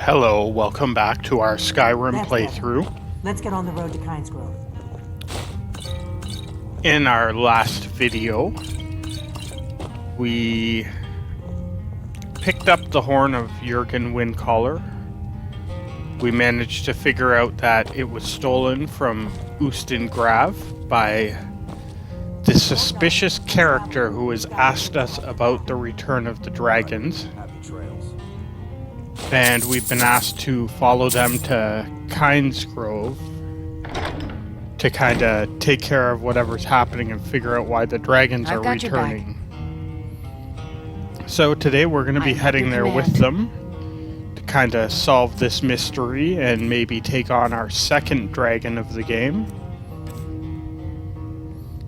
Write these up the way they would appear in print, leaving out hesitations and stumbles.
Hello, welcome back to our Skyrim playthrough. Let's get on the road to Kynesgrove. In our last video, we picked up the horn of Jurgen Windcaller. We managed to figure out that it was stolen from Grav by the suspicious character who has asked us about the return of the dragons. And we've been asked to follow them to Kynesgrove to kind of take care of whatever's happening and figure out why the dragons are returning. So today we're going to be heading there with them to kind of solve this mystery and maybe take on our second dragon of the game.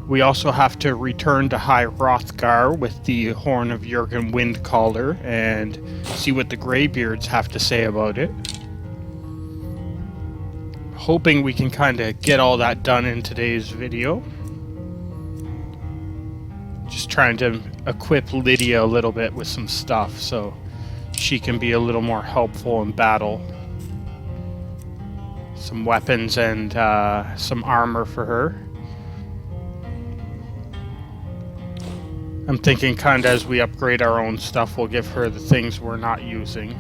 We also have to return to High Hrothgar with the Horn of Jurgen Windcaller and see what the Greybeards have to say about it. Hoping we can kind of get all that done in today's video. Just trying to equip Lydia a little bit with some stuff so she can be a little more helpful in battle. Some weapons and some armor for her. I'm thinking kind of as we upgrade our own stuff, we'll give her the things we're not using.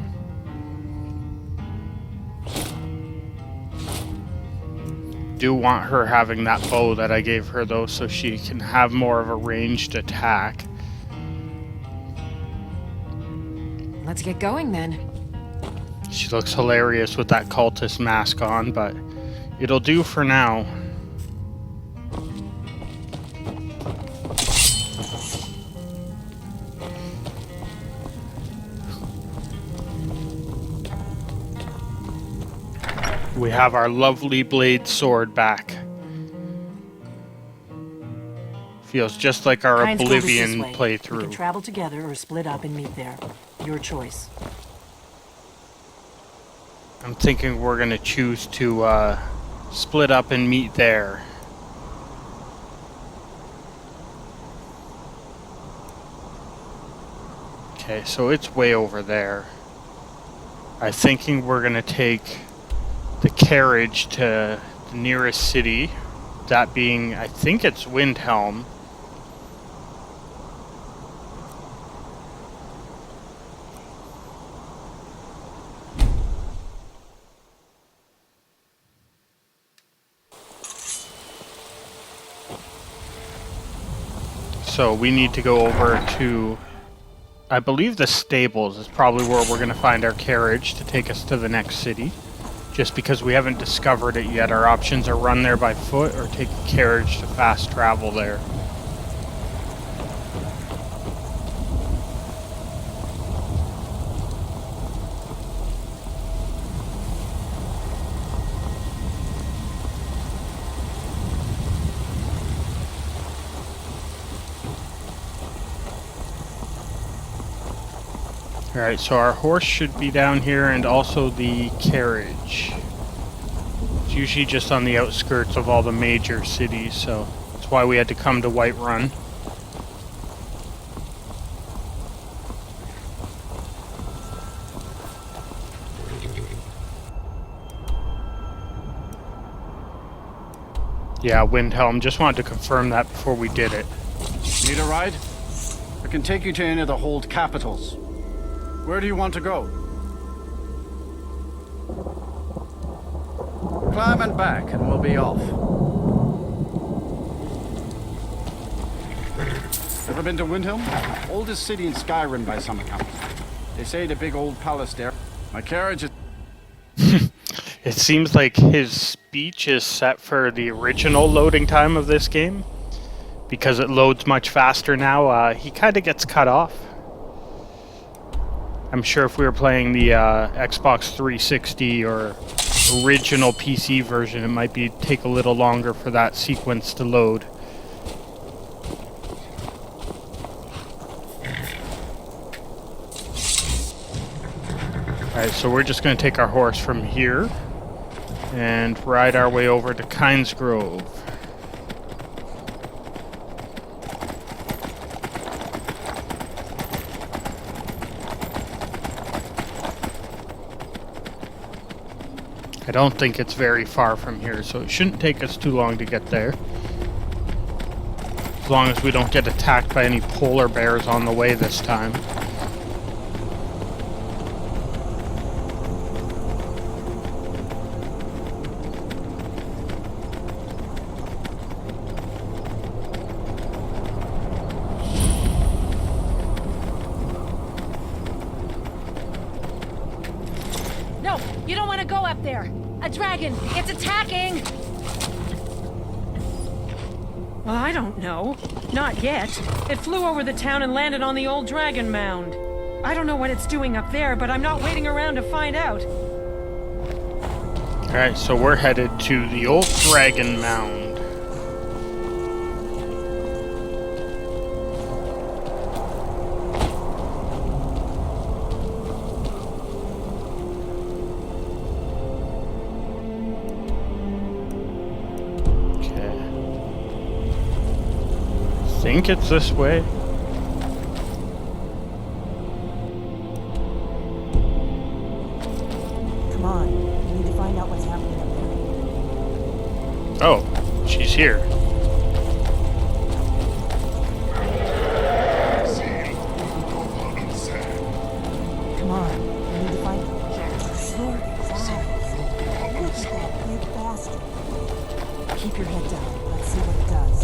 Do want her having that bow that I gave her though, so she can have more of a ranged attack. Let's get going then. She looks hilarious with that cultist mask on, but it'll do for now. We have our lovely blade sword back. Feels just like our Oblivion playthrough. We can travel together or split up and meet there. Your choice. I'm thinking we're going to choose to split up and meet there. Okay, so it's way over there. I'm thinking we're going to take the carriage to the nearest city, that being, I think it's Windhelm. So we need to go over to, I believe the stables is probably where we're going to find our carriage to take us to the next city. Just because we haven't discovered it yet, our options are run there by foot or take a carriage to fast travel there. Alright, so our horse should be down here and also the carriage. It's usually just on the outskirts of all the major cities, so that's why we had to come to Whiterun. Yeah, Windhelm. Just wanted to confirm that before we did it. Need a ride? I can take you to any of the hold capitals. Where do you want to go? Climb and back and we'll be off. Ever been to Windhelm? Oldest city in Skyrim by some accounts. They say the big old palace there. My carriage is... It seems like his speech is set for the original loading time of this game. Because it loads much faster now, he kind of gets cut off. I'm sure if we were playing the Xbox 360 or original PC version, it might take a little longer for that sequence to load. Alright, so we're just going to take our horse from here and ride our way over to Kynesgrove. I don't think it's very far from here, so it shouldn't take us too long to get there. As long as we don't get attacked by any polar bears on the way this time. No, you don't want to go up there. A dragon, it's attacking! Well, I don't know. Not yet. It flew over the town and landed on the old dragon mound. I don't know what it's doing up there, but I'm not waiting around to find out. Alright, so we're headed to the old dragon mound. I think it's this way. Come on. We need to find out what's happening up there. Oh, she's here. Come on. We need to find... Slow down. Look at that big bastard. Keep your head down. Let's see what it does.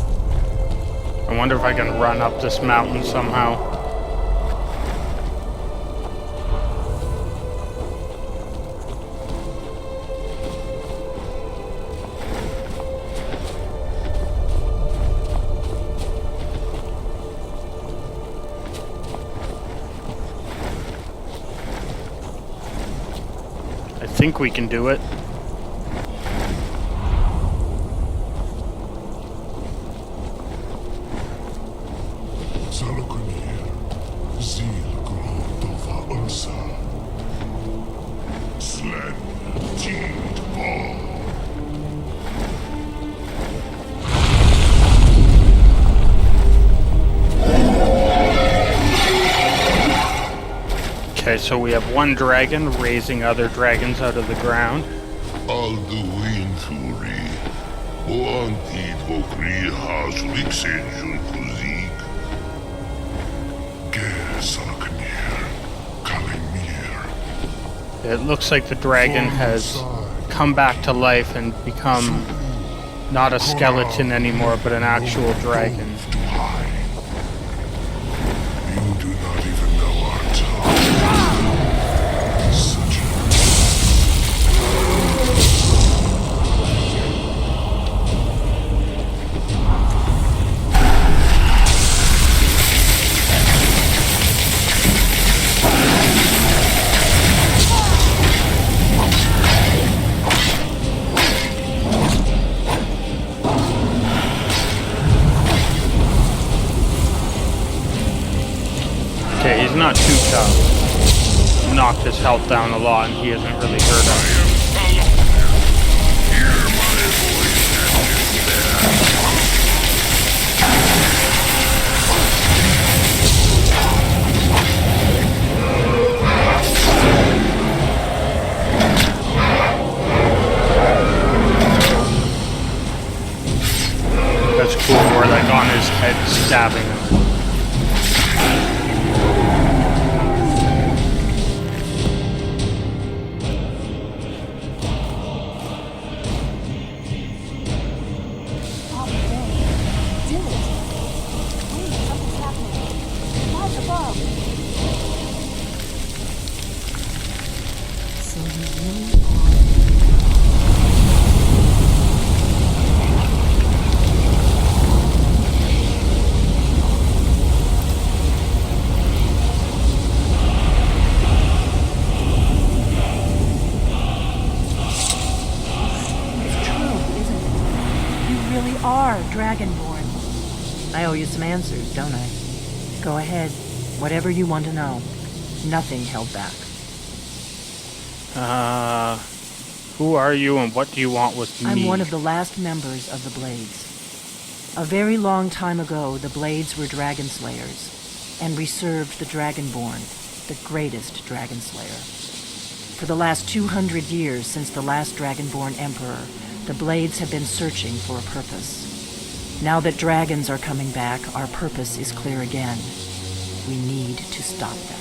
I wonder if I can run up this mountain somehow. I think we can do it. Okay, so we have one dragon raising other dragons out of the ground. It looks like the dragon has come back to life and become not a skeleton anymore, but an actual dragon. Okay, he's not too tough. Knocked his health down a lot and he hasn't really hurt us. That's cool, we're like on his head stabbing him. Dragonborn. I owe you some answers, don't I? Go ahead. Whatever you want to know. Nothing held back. Who are you and what do you want with me? I'm one of the last members of the Blades. A very long time ago, the Blades were dragon slayers, and we served the Dragonborn, the greatest dragon slayer. For the last 200 years since the last Dragonborn Emperor, the Blades have been searching for a purpose. Now that dragons are coming back, our purpose is clear again. We need to stop them.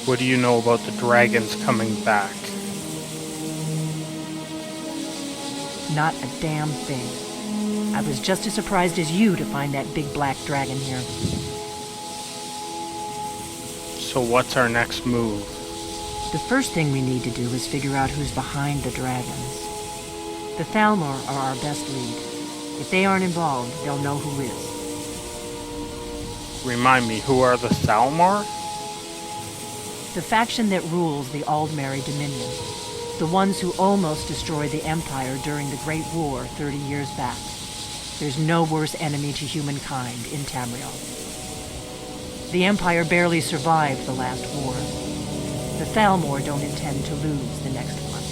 What do you know about the dragons coming back? Not a damn thing. I was just as surprised as you to find that big black dragon here. So what's our next move? The first thing we need to do is figure out who's behind the dragons. The Thalmor are our best lead. If they aren't involved, they'll know who is. Remind me, who are the Thalmor? The faction that rules the Aldmeri Dominion. The ones who almost destroyed the Empire during the Great War 30 years back. There's no worse enemy to humankind in Tamriel. The Empire barely survived the last war. The Thalmor don't intend to lose the next one.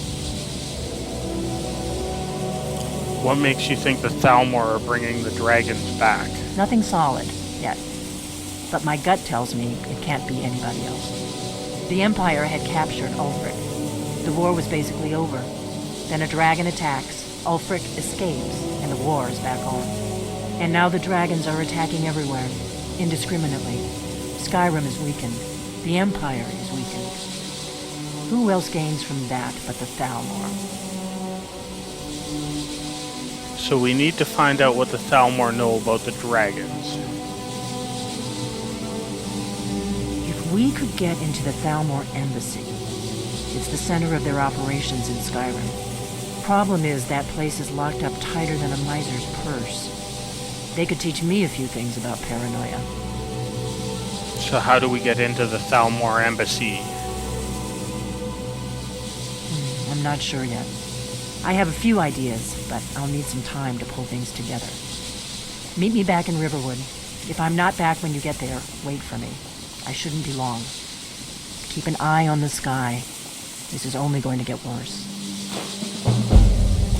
What makes you think the Thalmor are bringing the dragons back? Nothing solid, yet. But my gut tells me it can't be anybody else. The Empire had captured Ulfric. The war was basically over. Then a dragon attacks, Ulfric escapes, and the war is back on. And now the dragons are attacking everywhere, indiscriminately. Skyrim is weakened. The Empire is weakened. Who else gains from that but the Thalmor? So we need to find out what the Thalmor know about the dragons. If we could get into the Thalmor embassy, it's the center of their operations in Skyrim. Problem is, that place is locked up tighter than a miser's purse. They could teach me a few things about paranoia. So how do we get into the Thalmor embassy? I'm not sure yet. I have a few ideas, but I'll need some time to pull things together. Meet me back in Riverwood. If I'm not back when you get there, wait for me. I shouldn't be long. Keep an eye on the sky. This is only going to get worse.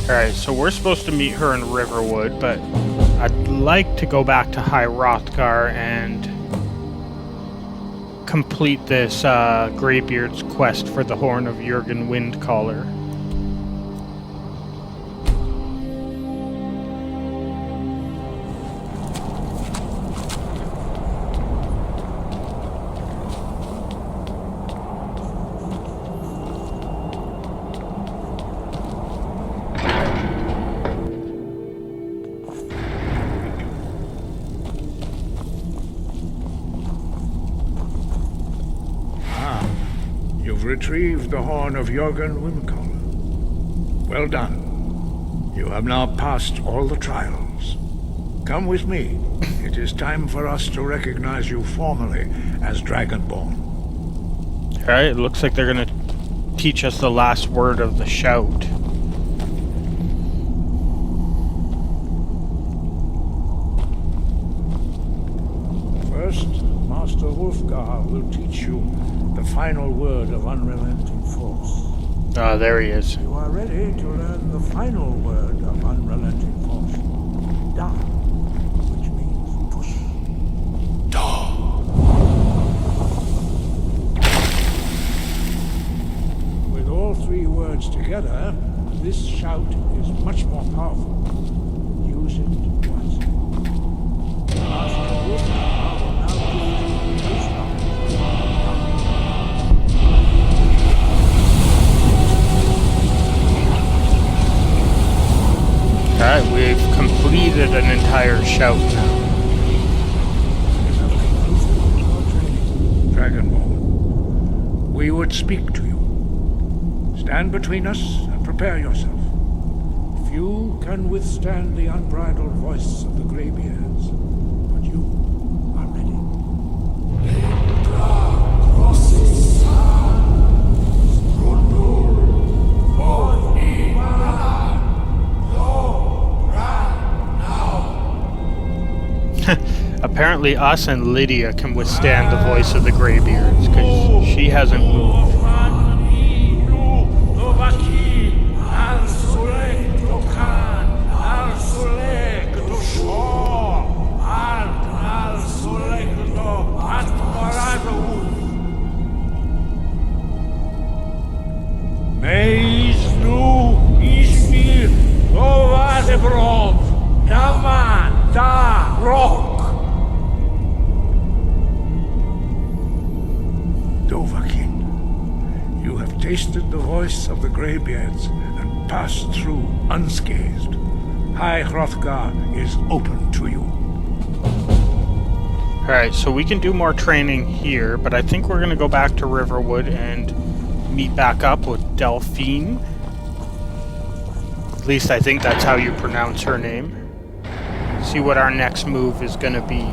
Alright, so we're supposed to meet her in Riverwood, but I'd like to go back to High Hrothgar and complete this Greybeard's quest for the Horn of Jurgen Windcaller. Retrieved the horn of Jurgen Windcaller. Well done. You have now passed all the trials. Come with me. It is time for us to recognize you formally as Dragonborn. Alright, it looks like they're gonna teach us the last word of the shout. First, Master Wulfgar will teach you the final word of unrelenting force. Ah, there he is. You are ready to learn the final word of unrelenting force. Da, which means push. Da. With all three words together, this shout is much more powerful. Use it wisely. Master Wulfgar will now teach you his knowledge. Alright, we've completed an entire shout now. Dragonborn, we would speak to you. Stand between us and prepare yourself. Few can withstand the unbridled voice of the Greybeards, but you are ready. Apparently us and Lydia can withstand the voice of the Greybeards, because she hasn't moved. Meiznu ismi Ovadebrov Daman Da Rock. Dovahkiin, you have tasted the voice of the Greybeards and passed through unscathed. High Hrothgar is open to you. Alright, so we can do more training here, but I think we're going to go back to Riverwood and meet back up with Delphine. At least I think that's how you pronounce her name. See what our next move is going to be.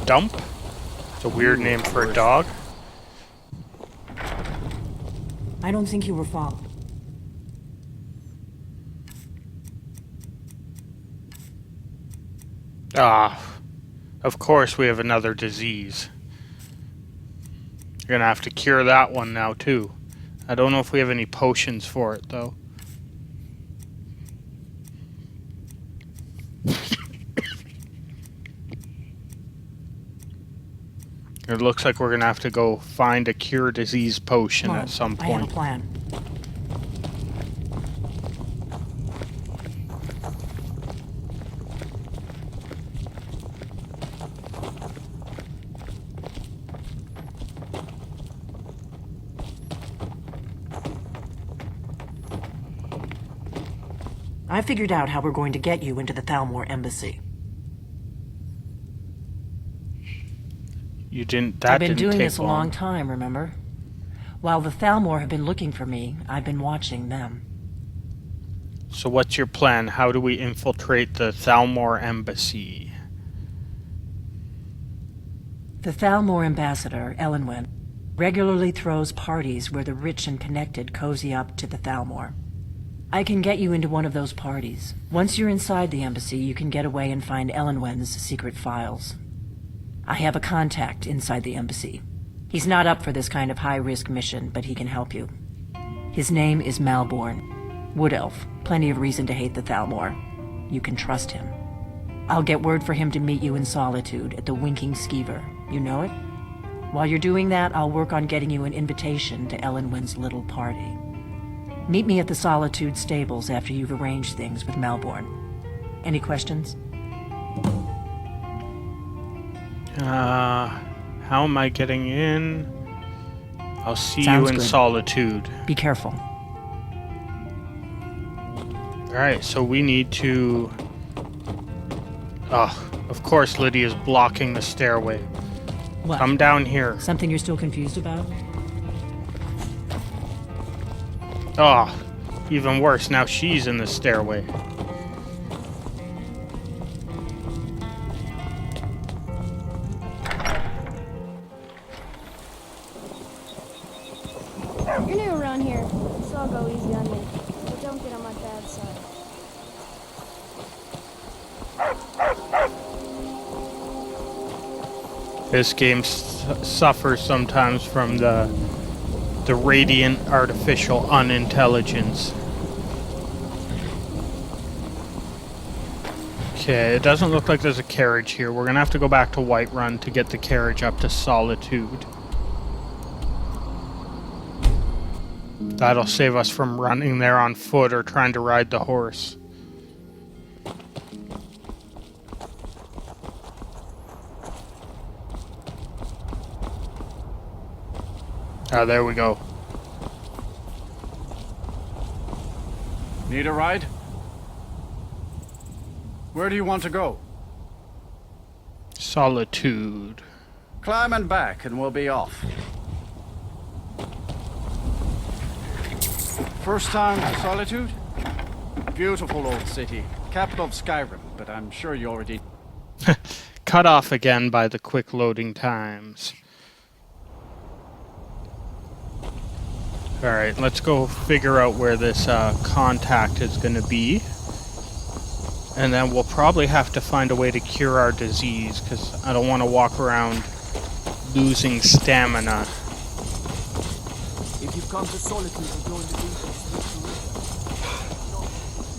Stump? It's a weird name for a dog. I don't think you were followed. Ah, of course we have another disease. You're gonna have to cure that one now too. I don't know if we have any potions for it though. It looks like we're gonna have to go find a cure disease potion Come on, at some I have a point. plan. I figured out how we're going to get you into the Thalmor embassy. You didn't. I've been doing this a long time, remember? While the Thalmor have been looking for me, I've been watching them. So what's your plan? How do we infiltrate the Thalmor embassy? The Thalmor ambassador, Elenwen, regularly throws parties where the rich and connected cozy up to the Thalmor. I can get you into one of those parties. Once you're inside the embassy, you can get away and find Elenwen's secret files. I have a contact inside the embassy. He's not up for this kind of high-risk mission, but he can help you. His name is Malborn. Wood Elf. Plenty of reason to hate the Thalmor. You can trust him. I'll get word for him to meet you in Solitude at the Winking Skeever. You know it? While you're doing that, I'll work on getting you an invitation to Elenwen's little party. Meet me at the Solitude stables after you've arranged things with Malborn. Any questions? How am I getting in? I'll see Sounds you in good. Solitude. Be careful. Alright, so we need to... Oh, of course Lydia's blocking the stairway. What? Come down here. Something you're still confused about? Oh, even worse, now she's in the stairway. You're new around here, so I'll go easy on you. But don't get on my bad side. This game suffers sometimes from the radiant artificial unintelligence. Okay, it doesn't look like there's a carriage here. We're gonna have to go back to Whiterun to get the carriage up to Solitude. That'll save us from running there on foot or trying to ride the horse. Ah, there we go. Need a ride? Where do you want to go? Solitude. Climb and back and we'll be off. First time to Solitude? Beautiful old city. Capital of Skyrim, but I'm sure you already... Cut off again by the quick loading times. Alright, let's go figure out where this contact is going to be. And then we'll probably have to find a way to cure our disease, because I don't want to walk around losing stamina. If you've come to Solitude and joined the Legion,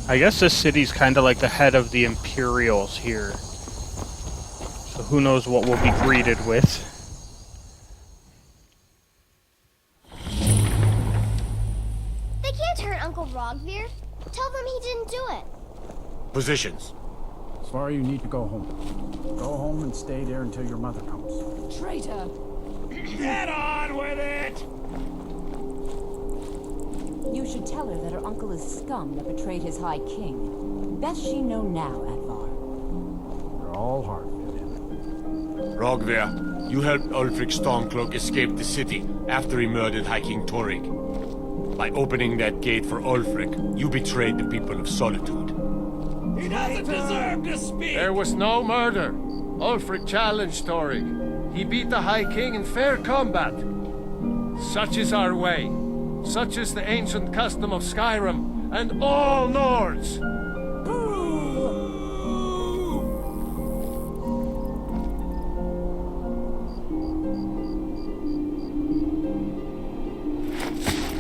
I guess this city's kind of like the head of the Imperials here. So who knows what we'll be greeted with. They can't hurt Uncle Rogvir. Tell them he didn't do it. Positions. Svara, you need to go home. Go home and stay there until your mother comes. Traitor! Get on with it! You should tell her that her uncle is scum that betrayed his High King. Best she know now, Advar. They're all hard. Rogver, you helped Ulfric Stormcloak escape the city after he murdered High King Torrig. By opening that gate for Ulfric, you betrayed the people of Solitude. He doesn't deserve to speak! There was no murder. Ulfric challenged Torrig. He beat the High King in fair combat. Such is our way. Such is the ancient custom of Skyrim and all Nords.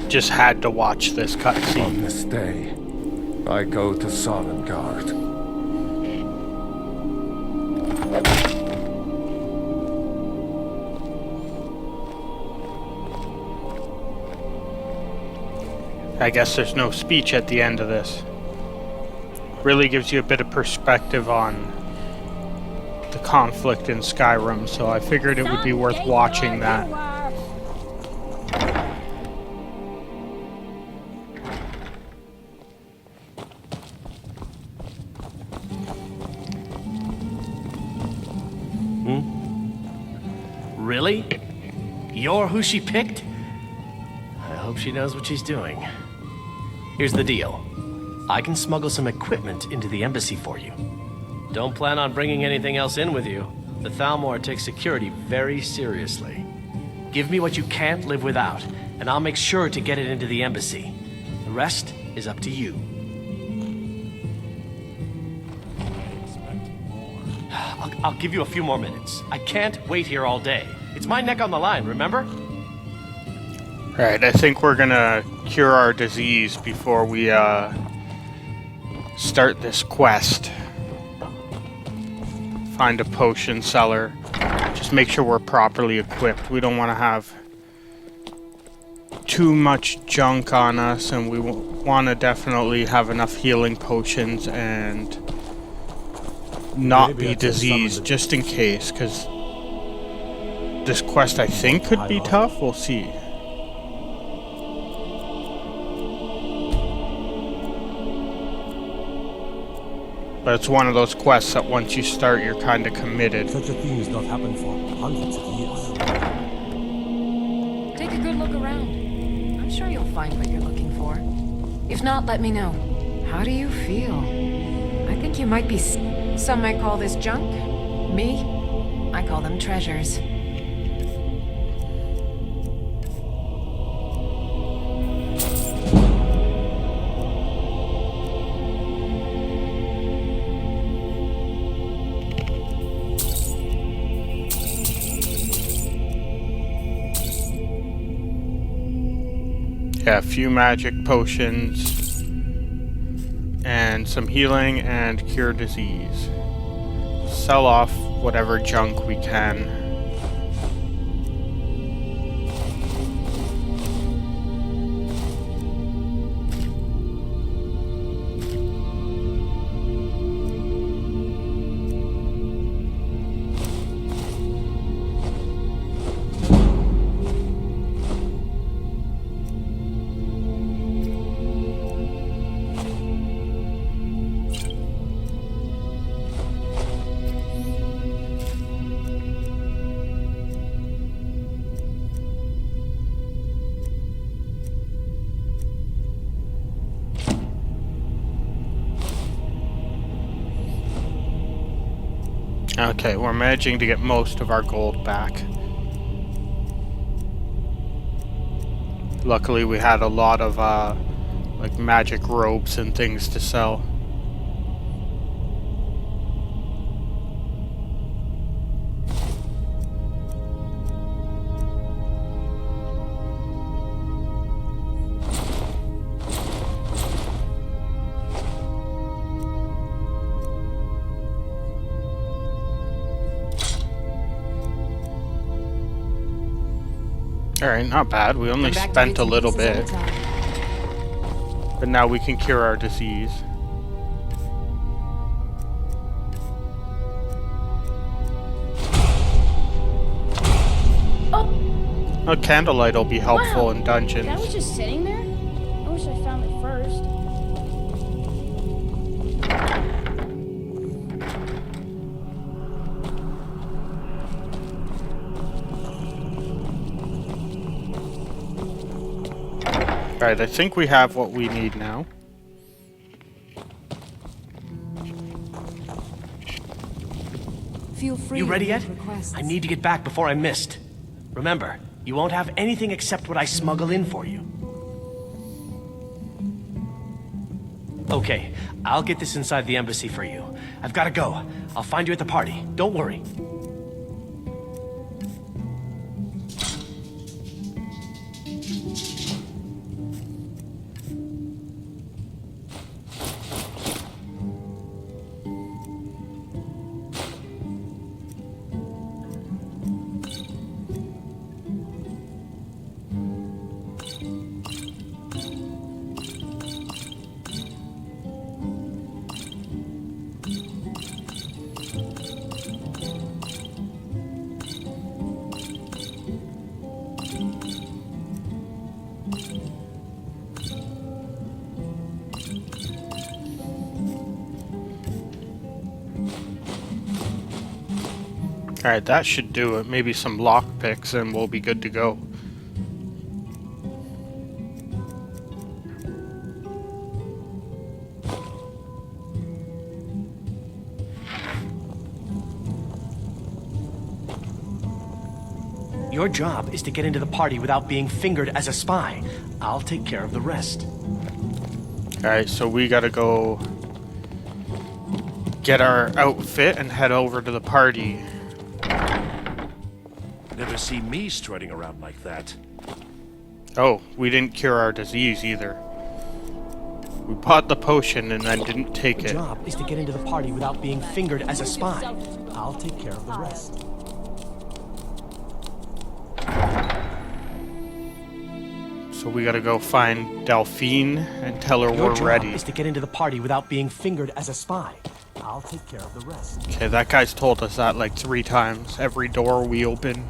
Just had to watch this cutscene. On this day, I go to Sovngarde. I guess there's no speech at the end of this. Really gives you a bit of perspective on the conflict in Skyrim, so I figured it would be worth watching that. Really? You're who she picked? I hope she knows what she's doing. Here's the deal. I can smuggle some equipment into the embassy for you. Don't plan on bringing anything else in with you. The Thalmor takes security very seriously. Give me what you can't live without, and I'll make sure to get it into the embassy. The rest is up to you. I'll give you a few more minutes. I can't wait here all day. It's my neck on the line, remember? Alright, I think we're gonna cure our disease before we start this quest. Find a potion seller. Just make sure we're properly equipped. We don't want to have too much junk on us, and we want to definitely have enough healing potions and not be diseased, just in case, because this quest I think could be tough. We'll see. But it's one of those quests that once you start, you're kind of committed. Such a thing has not happened for hundreds of years. Take a good look around. I'm sure you'll find what you're looking for. If not, let me know. How do you feel? I think you might be... Some might call this junk. Me? I call them treasures. Yeah, a few magic potions and some healing and cure disease. Sell off whatever junk we can. Okay, we're managing to get most of our gold back. Luckily we had a lot of like magic robes and things to sell. Alright, not bad. We only spent a little bit. But now we can cure our disease. A candlelight will be helpful in dungeons. That was just sitting there? I wish I found it first. Alright, I think we have what we need now. Feel free. You ready yet? Requests. I need to get back before I'm missed. Remember, you won't have anything except what I smuggle in for you. Okay, I'll get this inside the embassy for you. I've got to go. I'll find you at the party. Don't worry. Alright, that should do it. Maybe some lockpicks and we'll be good to go. Your job is to get into the party without being fingered as a spy. I'll take care of the rest. Alright, so we gotta go get our outfit and head over to the party. Never see me strutting around like that. Oh, we didn't cure our disease either. We bought the potion and then didn't take Your it. job is to get into the party without being fingered as a spy. I'll take care of the rest. So we gotta go find Delphine and tell her Your we're job ready. is to get into the party without being fingered as a spy. I'll take care of the rest. Okay, that guy's told us that like 3 times. Every door we open.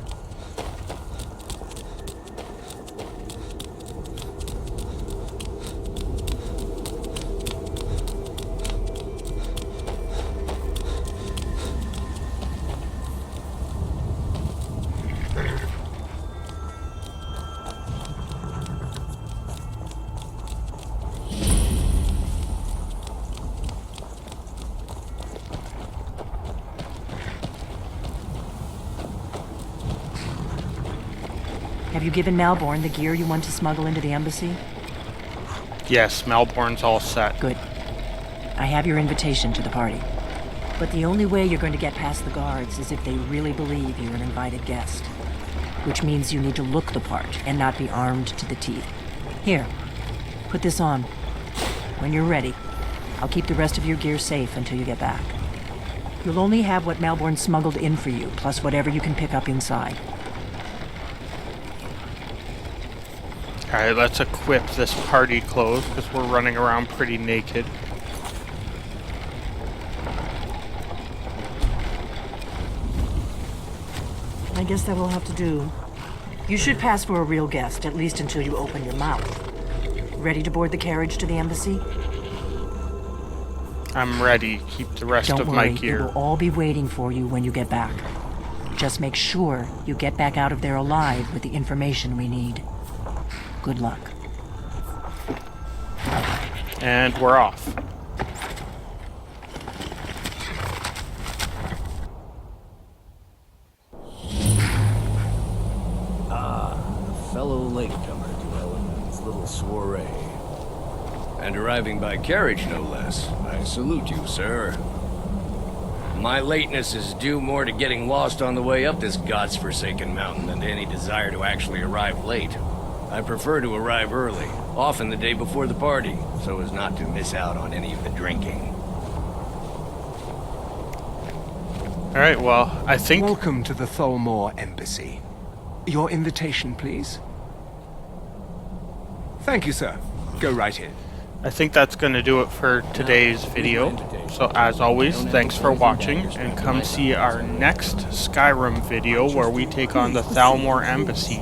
Have you given Malborn the gear you want to smuggle into the embassy? Yes, Melbourne's all set. Good. I have your invitation to the party. But the only way you're going to get past the guards is if they really believe you're an invited guest. Which means you need to look the part and not be armed to the teeth. Here, put this on. When you're ready, I'll keep the rest of your gear safe until you get back. You'll only have what Malborn smuggled in for you, plus whatever you can pick up inside. Alright, let's equip this party clothes because we're running around pretty naked. I guess that will have to do. You should pass for a real guest, at least until you open your mouth. Ready to board the carriage to the embassy? I'm ready. Keep the rest Don't of worry, my gear. it will all be waiting for you when you get back. Just make sure you get back out of there alive with the information we need. Good luck. And we're off. Fellow latecomer to Ellen's little soiree. And arriving by carriage, no less. I salute you, sir. My lateness is due more to getting lost on the way up this god's-forsaken mountain than to any desire to actually arrive late. I prefer to arrive early, often the day before the party, so as not to miss out on any of the drinking. Alright, well, I think... Welcome to the Tholmor Embassy. Your invitation, please. Thank you, sir. Go right in. I think that's going to do it for today's video. So as always, thanks for watching, and come see our next Skyrim video where we take on the Thalmor Embassy.